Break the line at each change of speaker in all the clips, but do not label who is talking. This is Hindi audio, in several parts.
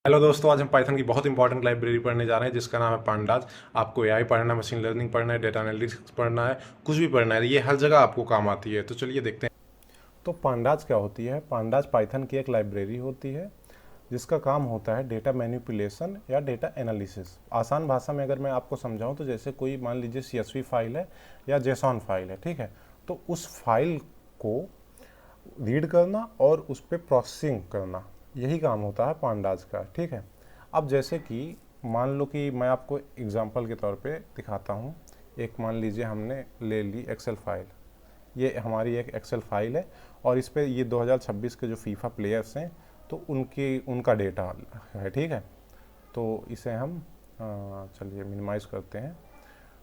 हेलो दोस्तों, आज हम पाइथन की बहुत इंपॉर्टेंट लाइब्रेरी पढ़ने जा रहे हैं जिसका नाम है पांडाज। आपको एआई पढ़ना है, मशीन लर्निंग पढ़ना है, डेटा एनालिटिक्स पढ़ना है, कुछ भी पढ़ना है, ये हर जगह आपको काम आती है। तो चलिए देखते हैं। तो पांडाज क्या होती है? पांडाज पाइथन की एक लाइब्रेरी होती है जिसका काम होता है डेटा मैनिपुलेशन या डेटा एनालिसिस। आसान भाषा में अगर मैं आपको समझाऊं तो जैसे कोई मान लीजिए सीएसवी फाइल है या जेसॉन फाइल है, ठीक है। तो उस फाइल को रीड करना और उस पर प्रोसेसिंग करना, यही काम होता है पांडाज का, ठीक है। अब जैसे कि मान लो कि मैं आपको एग्जांपल के तौर पे दिखाता हूँ। एक मान लीजिए हमने ले ली एक्सेल फाइल, ये हमारी एक एक्सेल फाइल है और इस पे ये 2026 के जो फीफा प्लेयर्स हैं तो उनका डेटा है, ठीक है। तो इसे हम चलिए मिनिमाइज़ करते हैं।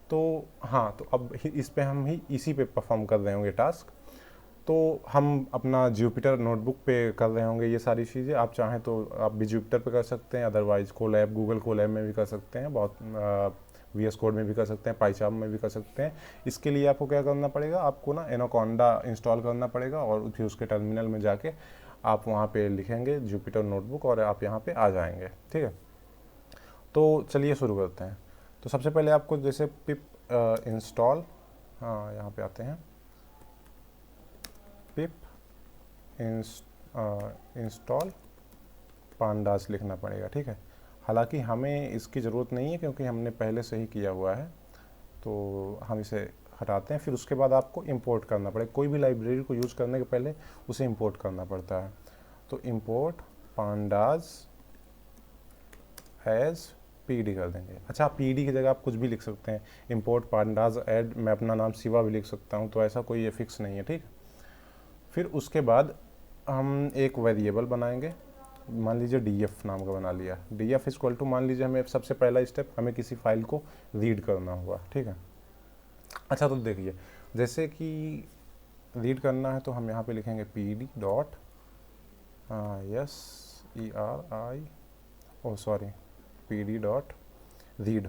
तो हाँ, तो अब इस पे हम ही इसी पे परफॉर्म कर रहे होंगे टास्क। तो हम अपना जुपिटर नोटबुक पे कर रहे होंगे ये सारी चीज़ें। आप चाहें तो आप भी जुपिटर पे कर सकते हैं, अदरवाइज कोलैब, गूगल कोलैब में भी कर सकते हैं, बहुत वीएस कोड में भी कर सकते हैं, पाइचार्म में भी कर सकते हैं। इसके लिए आपको क्या करना पड़ेगा, आपको ना एनाकोंडा इंस्टॉल करना पड़ेगा और फिर उसके टर्मिनल में जाके आप वहाँ पे लिखेंगे जुपिटर नोटबुक और आप यहाँ पे आ जाएंगे, ठीक है। तो चलिए शुरू करते हैं। तो सबसे पहले आपको जैसे पिप इंस्टॉल, हाँ यहाँ पे आते हैं, पिप इंस्टॉल पांडास लिखना पड़ेगा, ठीक है। हालांकि हमें इसकी ज़रूरत नहीं है क्योंकि हमने पहले से ही किया हुआ है, तो हम इसे हटाते हैं। फिर उसके बाद आपको इंपोर्ट करना पड़ेगा। कोई भी लाइब्रेरी को यूज़ करने के पहले उसे इंपोर्ट करना पड़ता है। तो इंपोर्ट पांडास एज पीडी कर देंगे। अच्छा, पीडी की जगह आप कुछ भी लिख सकते हैं। इंपोर्ट पांडास ऐड, मैं अपना नाम शिवा भी लिख सकता हूँ, तो ऐसा कोई ये फिक्स नहीं है, ठीक है। फिर उसके बाद हम एक वेरिएबल बनाएंगे, मान लीजिए डीएफ नाम का बना लिया। डीएफ इक्वल टू, मान लीजिए हमें सबसे पहला स्टेप, हमें किसी फाइल को रीड करना हुआ, ठीक है। अच्छा, तो देखिए जैसे कि रीड करना है तो हम यहाँ पे लिखेंगे P D dot S E R I, oh sorry, P D dot read,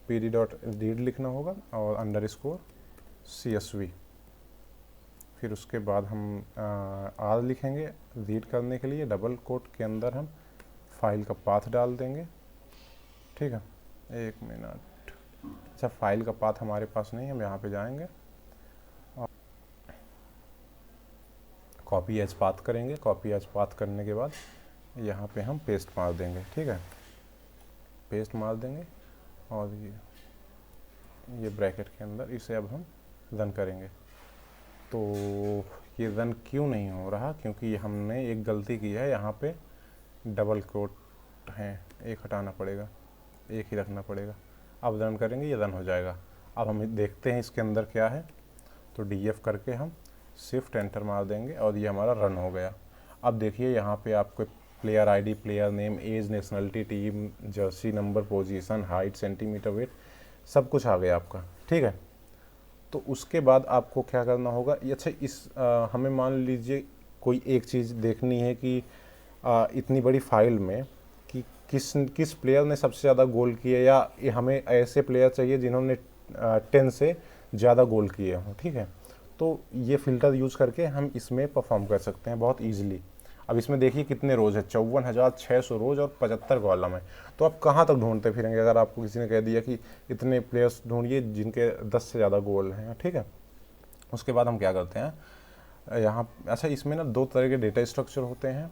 P D dot read लिखना होगा और underscore C S V. फिर उसके बाद हम आर लिखेंगे रीड करने के लिए, डबल कोट के अंदर हम फाइल का पाथ डाल देंगे, ठीक है। एक मिनट, अच्छा फाइल का पाथ हमारे पास नहीं है, हम यहाँ पे जाएंगे और कॉपी एज पाथ करेंगे। कॉपी एज पाथ करने के बाद यहाँ पे हम पेस्ट मार देंगे, ठीक है। पेस्ट मार देंगे और ये ब्रैकेट के अंदर इसे अब हम रन करेंगे। तो ये रन क्यों नहीं हो रहा, क्योंकि हमने एक गलती की है, यहाँ पे डबल कोट हैं, एक हटाना पड़ेगा, एक ही रखना पड़ेगा। अब रन करेंगे, ये रन हो जाएगा। अब हम देखते हैं इसके अंदर क्या है। तो डीएफ करके हम शिफ्ट एंटर मार देंगे और ये हमारा रन हो गया। अब देखिए यहाँ पे आपको player ID, player name, age, nationality, team, jersey number, position, height, centimetre, weight, सब कुछ आ गया आपका, ठीक है। तो उसके बाद आपको क्या करना होगा, अच्छा हमें मान लीजिए कोई एक चीज़ देखनी है कि इतनी बड़ी फाइल में कि किस किस प्लेयर ने सबसे ज़्यादा गोल किए, या हमें ऐसे प्लेयर चाहिए जिन्होंने 10 से ज़्यादा गोल किए हों, ठीक है। तो ये फ़िल्टर यूज़ करके हम इसमें परफॉर्म कर सकते हैं बहुत ईजिली। अब इसमें देखिए कितने रोज़ है, 54,600 रोज़ और 75 कॉलम है। तो आप कहाँ तक ढूंढते फिरेंगे अगर आपको किसी ने कह दिया कि इतने प्लेयर्स ढूंढिए जिनके 10 से ज़्यादा गोल हैं, ठीक है। उसके बाद हम क्या करते हैं यहाँ, अच्छा इसमें ना दो तरह के डेटा स्ट्रक्चर होते हैं।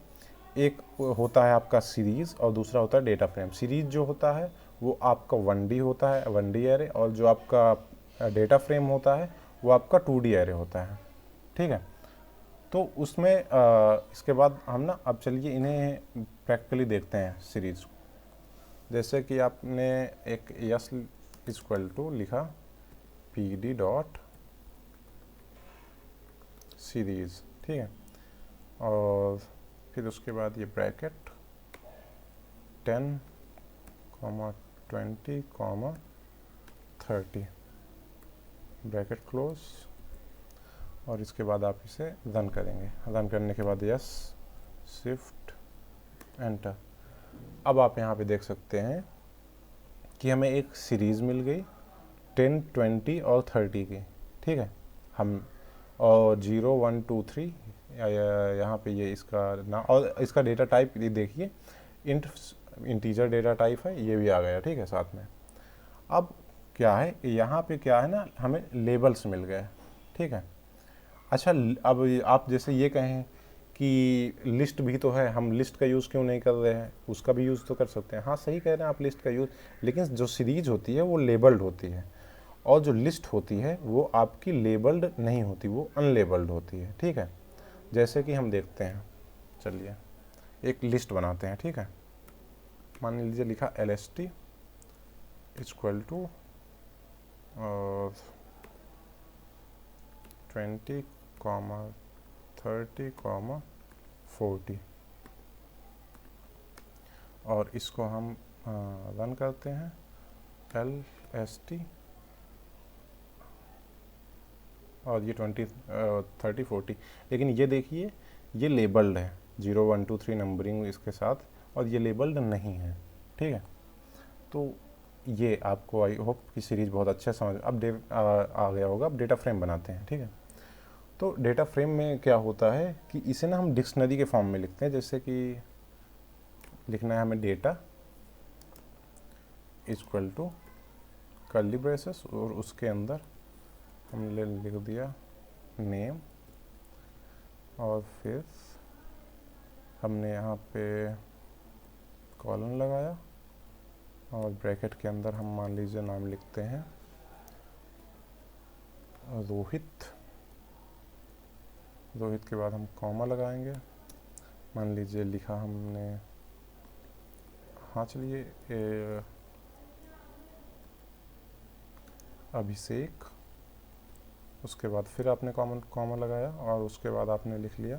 एक होता है आपका सीरीज़ और दूसरा होता है डेटा फ्रेम। सीरीज़ जो होता है वो आपका 1D होता है, 1D एरे, और जो आपका डेटा फ्रेम होता है वो आपका 2D एरे होता है, ठीक है। तो उसमें इसके बाद हम ना, अब चलिए इन्हें प्रैक्टिकली देखते हैं सीरीज़ को। जैसे कि आपने एक यस इक्वल टू लिखा पी डी डॉट सीरीज़, ठीक है। और फिर उसके बाद ये ब्रैकेट 10, 20, 30, ब्रैकेट क्लोज, और इसके बाद आप इसे रन करेंगे। रन करने के बाद यस शिफ्ट एंटर। अब आप यहाँ पे देख सकते हैं कि हमें एक सीरीज़ मिल गई 10, 20 और 30 की, ठीक है। हम और 0, 1, 2, 3 यहाँ पे ये इसका ना, और इसका डेटा टाइप ये देखिए इंटीजर डेटा टाइप है, ये भी आ गया, ठीक है साथ में। अब क्या है यहाँ पे, क्या है ना, हमें लेबल्स मिल गए, ठीक है। अच्छा, अब आप जैसे ये कहें कि लिस्ट भी तो है, हम लिस्ट का यूज़ क्यों नहीं कर रहे हैं, उसका भी यूज़ तो कर सकते हैं। हाँ सही कह रहे हैं आप, लिस्ट का यूज़, लेकिन जो सीरीज होती है वो लेबल्ड होती है, और जो लिस्ट होती है वो आपकी लेबल्ड नहीं होती, वो अनलेबल्ड होती है, ठीक है। जैसे कि हम देखते हैं, चलिए एक लिस्ट बनाते हैं, ठीक है। मान लीजिए लिखा LST इक्वल टू 20, 30, 40, और इसको हम रन करते हैं LST, और ये 20, 30, 40, लेकिन ये देखिए ये लेबल्ड है 0, 1, 2, 3 नंबरिंग इसके साथ, और ये लेबल्ड नहीं है, ठीक है। तो ये आपको आई होप कि सीरीज बहुत अच्छा समझ अब आ गया होगा। अब डेटा फ्रेम बनाते हैं, ठीक है। तो डेटा फ्रेम में क्या होता है कि इसे ना हम डिक्शनरी के फॉर्म में लिखते हैं, जैसे कि लिखना है हमें data equal to curly braces, और उसके अंदर हमने लिख दिया नेम, और फिर हमने यहाँ पे कॉलन लगाया, और ब्रैकेट के अंदर हम मान लीजिए नाम लिखते हैं रोहित। रोहित के बाद हम कॉमा लगाएंगे, मान लीजिए लिखा हमने, हाँ चलिए अभिषेक। उसके बाद फिर आपने कॉमा लगाया, और उसके बाद आपने लिख लिया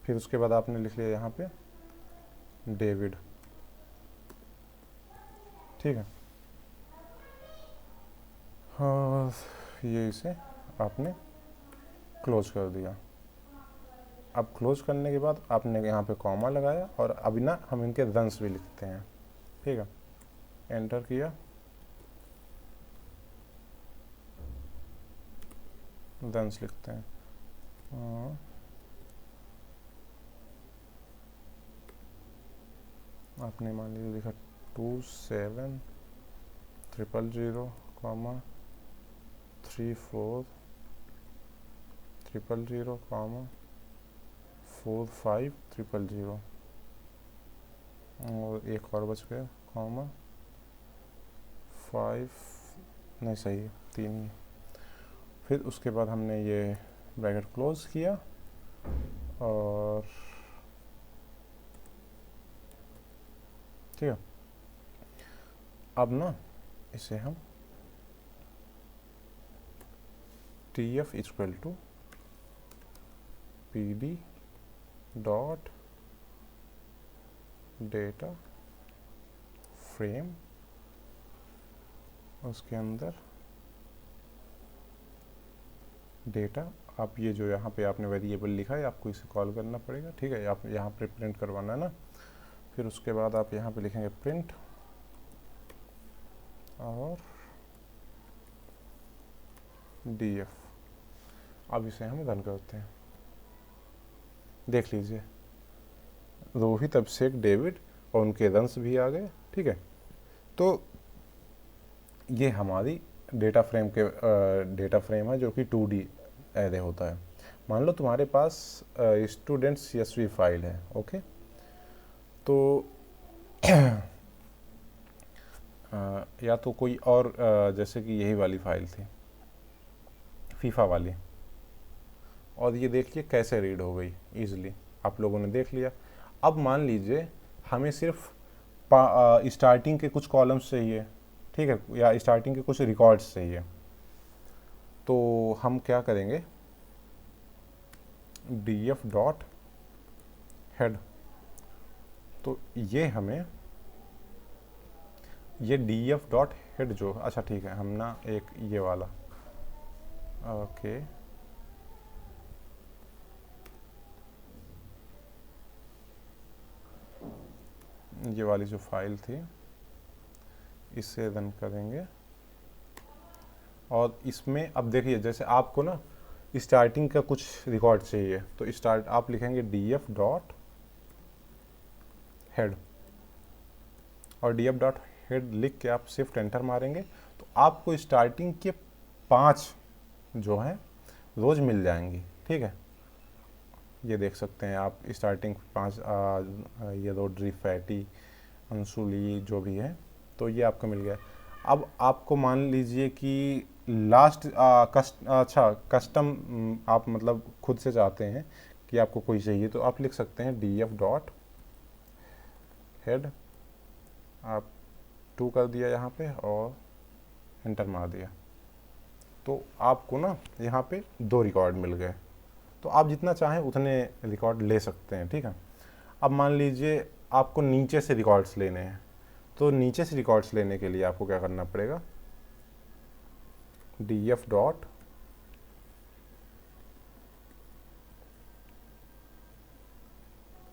फिर उसके बाद आपने लिख लिया यहाँ पे डेविड, ठीक है। हाँ, ये इसे आपने क्लोज कर दिया। अब क्लोज करने के बाद आपने यहाँ पे कॉमा लगाया, और अभी ना हम इनके रन्स भी लिखते हैं, ठीक है। एंटर किया, रन्स लिखते हैं। आपने मान लीजिए लिखा 27 000, 34 000, 45 000, और एक और बच गया, 5 नहीं सही है, 3। फिर उसके बाद हमने ये ब्रैकेट क्लोज किया, और ठीक है। अब ना इसे हम TF equal to PD dot data frame, उसके अंदर डेटा, आप ये जो यहाँ पे आपने वेरिएबल लिखा है आपको इसे कॉल करना पड़ेगा, ठीक है। आप यहाँ पे प्रिंट करवाना है ना, फिर उसके बाद आप यहाँ पे लिखेंगे प्रिंट, और DF। अब इसे हम रन करते हैं, देख लीजिए रोहित, अभिषेक, डेविड, और उनके रन्स भी आ गए, ठीक है। तो ये हमारी डेटा फ्रेम है जो कि 2D एरे होता है। मान लो तुम्हारे पास स्टूडेंट्स CSV फाइल है, ओके। तो या तो कोई और जैसे कि यही वाली फाइल थी फीफा वाली, और ये देखिए कैसे रीड हो गई इजीली, आप लोगों ने देख लिया। अब मान लीजिए हमें सिर्फ स्टार्टिंग के कुछ कॉलम्स चाहिए, ठीक है, या स्टार्टिंग के कुछ रिकॉर्ड्स चाहिए, तो हम क्या करेंगे, DF डॉट हेड। तो ये हमें ये DF डॉट हेड जो, अच्छा ठीक है, हम ना एक ये वाला, ओके, ये वाली जो फाइल थी इससे रन करेंगे। और इसमें अब देखिए, जैसे आपको ना स्टार्टिंग का कुछ रिकॉर्ड चाहिए, तो स्टार्ट आप लिखेंगे df डॉट हेड, और df डॉट हेड लिख के आप शिफ्ट एंटर मारेंगे तो आपको स्टार्टिंग के 5 जो हैं रोज मिल जाएंगी। ठीक है, ये देख सकते हैं आप स्टार्टिंग 5 ये रोड्री, फैटी, अंशुली जो भी है, तो ये आपको मिल गया। अब आपको मान लीजिए कि लास्ट कस्टम आप मतलब खुद से चाहते हैं कि आपको कोई चाहिए, तो आप लिख सकते हैं df डॉट हेड, आप 2 कर दिया यहाँ पे और एंटर मार दिया, तो आपको ना यहाँ पे 2 रिकॉर्ड मिल गए। तो आप जितना चाहें उतने रिकॉर्ड ले सकते हैं। ठीक है, अब मान लीजिए आपको नीचे से रिकॉर्ड्स लेने हैं, तो नीचे से रिकॉर्ड्स लेने के लिए आपको क्या करना पड़ेगा, df डॉट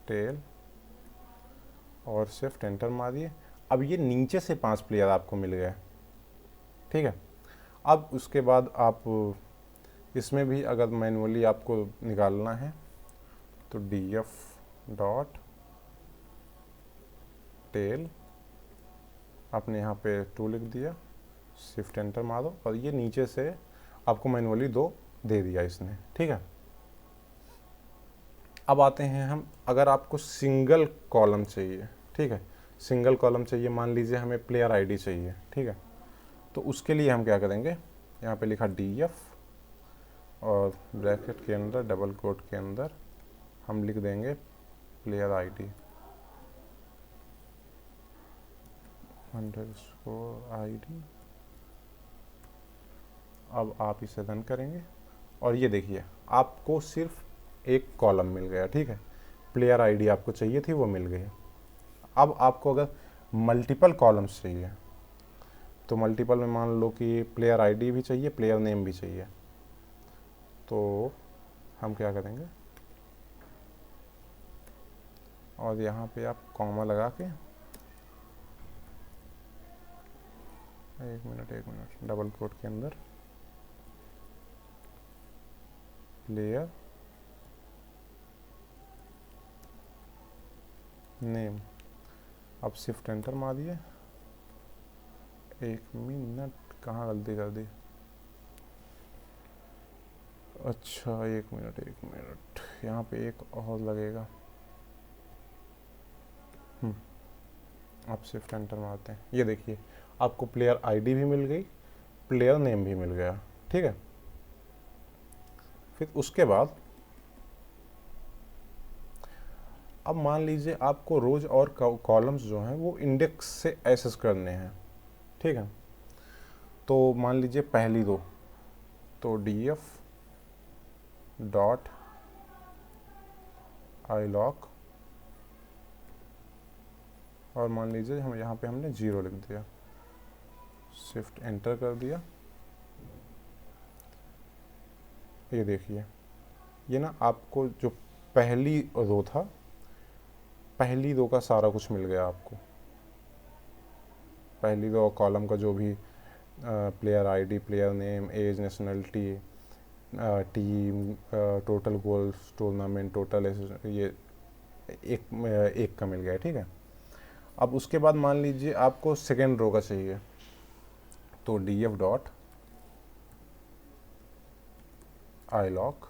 टेल और शिफ्ट एंटर मारिए। अब ये नीचे से 5 प्लेयर आपको मिल गए। ठीक है, अब उसके बाद आप इसमें भी अगर मैनुअली आपको निकालना है तो df डॉट टेल, आपने यहाँ पे 2 लिख दिया, शिफ्ट एंटर मारो, और ये नीचे से आपको मैनुअली 2 दे दिया इसने। ठीक है, अब आते हैं हम, अगर आपको सिंगल कॉलम चाहिए, ठीक है, सिंगल कॉलम चाहिए, मान लीजिए हमें प्लेयर आईडी चाहिए। ठीक है, तो उसके लिए हम क्या करेंगे, यहाँ पे लिखा df और ब्रैकेट के अंदर डबल कोट के अंदर हम लिख देंगे प्लेयर आईडी _id। अब आप इसे रन करेंगे और ये देखिए आपको सिर्फ एक कॉलम मिल गया। ठीक है, प्लेयर आईडी आपको चाहिए थी वो मिल गई। अब आपको अगर मल्टीपल कॉलम्स चाहिए तो मल्टीपल में मान लो कि प्लेयर आईडी भी चाहिए, प्लेयर नेम भी चाहिए, तो हम क्या करेंगे, और यहाँ पे आप कॉमा लगा के एक मिनट डबल कोट के अंदर प्लेयर नेम, अब शिफ्ट एंटर मार दिए। एक मिनट, कहाँ गलती कर दी, अच्छा एक मिनट यहाँ पे एक और लगेगा। आप शिफ्ट एंटर मारते हैं, ये देखिए आपको प्लेयर आईडी भी मिल गई, प्लेयर नेम भी मिल गया। ठीक है, फिर उसके बाद अब मान लीजिए आपको रोज और कॉलम्स जो हैं वो इंडेक्स से एक्सेस करने हैं। ठीक है, तो मान लीजिए पहली 2, तो df डॉट illoc, और मान लीजिए हम यहाँ पे हमने 0 लिख दिया, शिफ्ट एंटर कर दिया। ये देखिए ये ना आपको जो पहली रो था, पहली 2 का सारा कुछ मिल गया आपको, पहली 2 कॉलम का जो भी player ID, player name, age, nationality, team, total goals, tournament, total, ये एक का मिल गया। ठीक है, अब उसके बाद मान लीजिए आपको सेकेंड रो का चाहिए, तो df डॉट illoc,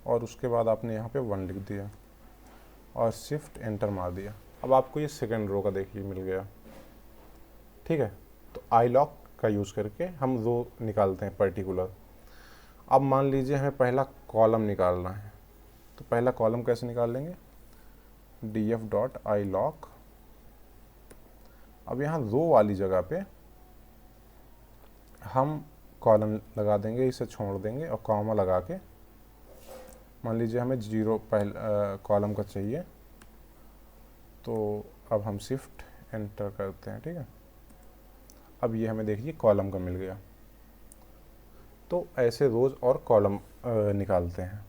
और उसके बाद आपने यहाँ पे 1 लिख दिया और शिफ्ट एंटर मार दिया। अब आपको ये सेकेंड रो का देखिए मिल गया। ठीक है, तो illoc का यूज़ करके हम रो निकालते हैं पर्टिकुलर। अब मान लीजिए हमें पहला कॉलम निकालना है, तो पहला कॉलम कैसे निकाल लेंगे, df डॉट illoc, अब यहाँ रो वाली जगह पे हम कॉलम लगा देंगे, इसे छोड़ देंगे और कॉमा लगा के, मान लीजिए हमें 0 पहले कॉलम का चाहिए, तो अब हम शिफ्ट एंटर करते हैं। ठीक है, अब ये हमें देखिए कॉलम का मिल गया। तो ऐसे रोज और कॉलम निकालते हैं।